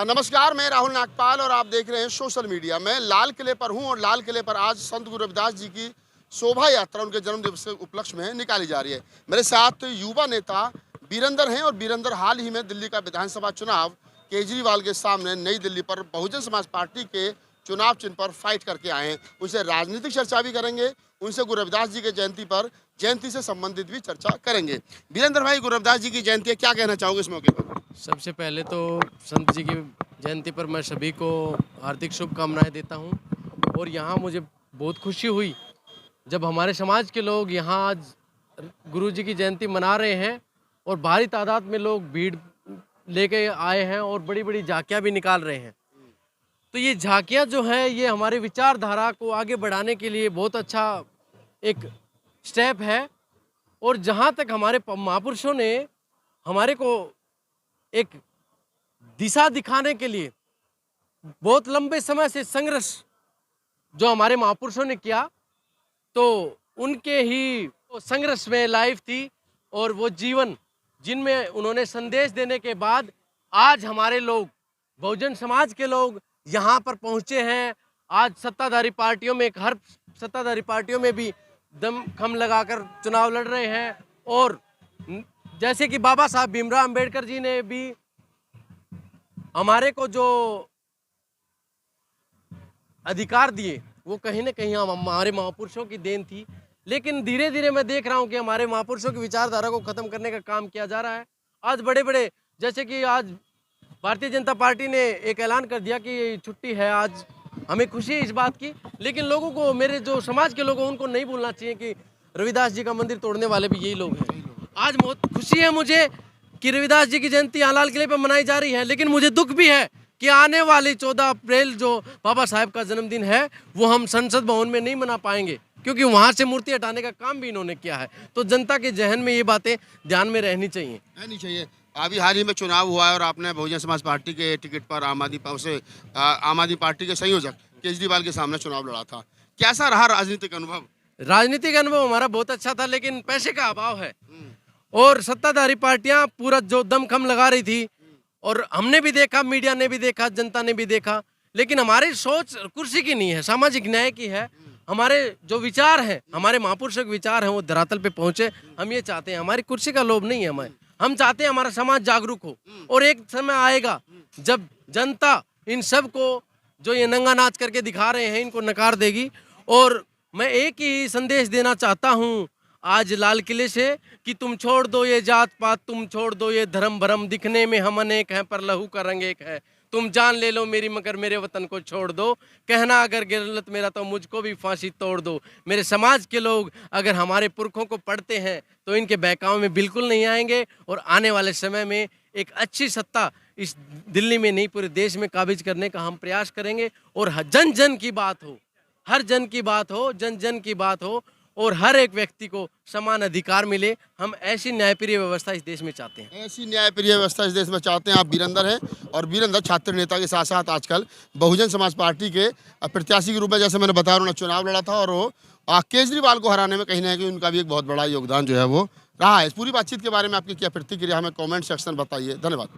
नमस्कार, मैं राहुल नागपाल और आप देख रहे हैं सोशल मीडिया। मैं लाल किले पर हूं और लाल किले पर आज संत गुरु रविदास जी की शोभा यात्रा उनके जन्म दिवस के उपलक्ष्य में निकाली जा रही है। मेरे साथ युवा नेता वीरेंद्र हैं और वीरेंद्र हाल ही में दिल्ली का विधानसभा चुनाव केजरीवाल के सामने नई दिल्ली पर बहुजन समाज पार्टी के चुनाव चिन्ह पर फाइट करके आए हैं। उनसे राजनीतिक चर्चा भी करेंगे, उनसे गुरु रविदास जी के जयंती से संबंधित भी चर्चा करेंगे। वीरेंद्र भाई, गुरु रविदास जी की जयंती है, क्या कहना चाहोगे इस मौके पर? सबसे पहले तो संत जी की जयंती पर मैं सभी को हार्दिक शुभकामनाएं देता हूं। और यहाँ मुझे बहुत खुशी हुई जब हमारे समाज के लोग यहाँ आज गुरु जी की जयंती मना रहे हैं और भारी तादाद में लोग भीड़ लेके आए हैं और बड़ी बड़ी झांकियाँ भी निकाल रहे हैं। तो ये झांकियाँ जो है ये हमारे विचारधारा को आगे बढ़ाने के लिए बहुत अच्छा एक स्टेप है। और जहाँ तक हमारे महापुरुषों ने हमारे को एक दिशा दिखाने के लिए बहुत लंबे समय से संघर्ष जो हमारे महापुरुषों ने किया, तो उनके ही संघर्ष में लाइफ थी और वो जीवन जिनमें उन्होंने संदेश देने के बाद आज हमारे लोग बहुजन समाज के लोग यहाँ पर पहुँचे हैं। आज सत्ताधारी पार्टियों में हर सत्ताधारी पार्टियों में भी दमखम लगाकर चुनाव लड़ रहे हैं। और जैसे कि बाबा साहब भीमराव अंबेडकर जी ने भी हमारे को जो अधिकार दिए वो कहीं ना कहीं हमारे महापुरुषों की देन थी। लेकिन धीरे धीरे मैं देख रहा हूँ कि हमारे महापुरुषों की विचारधारा को खत्म करने का काम किया जा रहा है। आज बड़े बड़े जैसे कि आज भारतीय जनता पार्टी ने एक ऐलान कर दिया कि छुट्टी है, आज हमें खुशी है इस बात की। लेकिन लोगों को, मेरे जो समाज के लोग हैं, उनको नहीं भूलना चाहिए कि रविदास जी का मंदिर तोड़ने वाले भी यही लोग हैं। आज बहुत खुशी है मुझे कि रविदास जी की जयंती यहाँ लाल किले पर मनाई जा रही है, लेकिन मुझे दुख भी है कि आने वाली 14 अप्रैल जो बाबा साहब का जन्मदिन है वो हम संसद भवन में नहीं मना पाएंगे, क्योंकि वहाँ से मूर्ति हटाने का काम भी इन्होंने किया है। तो जनता के जहन में ये बातें ध्यान में रहनी चाहिए। अभी हाल ही में चुनाव हुआ है और आपने बहुजन समाज पार्टी के टिकट पर आम आदमी पार्टी के संयोजक केजरीवाल के सामने चुनाव लड़ा था। कैसा रहा राजनीतिक अनुभव? राजनीतिक अनुभव हमारा बहुत अच्छा था, लेकिन पैसे का अभाव है और सत्ताधारी पार्टियां पूरा जो दमखम लगा रही थी और हमने भी देखा, मीडिया ने भी देखा, जनता ने भी देखा। लेकिन हमारी सोच कुर्सी की नहीं है, सामाजिक न्याय की है। हमारे जो विचार हैं, हमारे महापुरुषों के विचार हैं, वो धरातल पे पहुंचे। हम ये चाहते हैं, हमारी कुर्सी का लोभ नहीं है हमें। हम चाहते हैं हमारा समाज जागरूक हो और एक समय आएगा जब जनता इन सब को जो ये नंगा नाच करके दिखा रहे हैं इनको नकार देगी। और मैं एक ही संदेश देना चाहता हूँ आज लाल किले से कि तुम छोड़ दो ये जात पात, तुम छोड़ दो ये धर्म भरम, दिखने में हम अनेक हैं पर लहू का रंग एक है। तुम जान ले लो मेरी मगर मेरे वतन को छोड़ दो, कहना अगर गलत मेरा तो मुझको भी फांसी तोड़ दो। मेरे समाज के लोग अगर हमारे पुरखों को पढ़ते हैं तो इनके बहकावे में बिल्कुल नहीं आएंगे और आने वाले समय में एक अच्छी सत्ता इस दिल्ली में नहीं पूरे देश में काबिज करने का हम प्रयास करेंगे। और जन जन की बात हो, हर जन की बात हो, जन जन की बात हो और हर एक व्यक्ति को समान अधिकार मिले। हम ऐसी न्यायप्रिय व्यवस्था इस देश में चाहते हैं। ऐसी न्यायप्रिय व्यवस्था इस देश में चाहते हैं। आप वीरेंद्र हैं और वीरेंद्र छात्र नेता के साथ साथ आजकल बहुजन समाज पार्टी के प्रत्याशी के रूप में, जैसे मैंने बताया, उन्होंने चुनाव लड़ा था और वो केजरीवाल को हराने में कहीं ना कहीं उनका भी एक बहुत बड़ा योगदान जो है वो रहा है। इस पूरी बातचीत के बारे में आपकी क्या प्रतिक्रिया हमें कॉमेंट सेक्शन बताइए। धन्यवाद।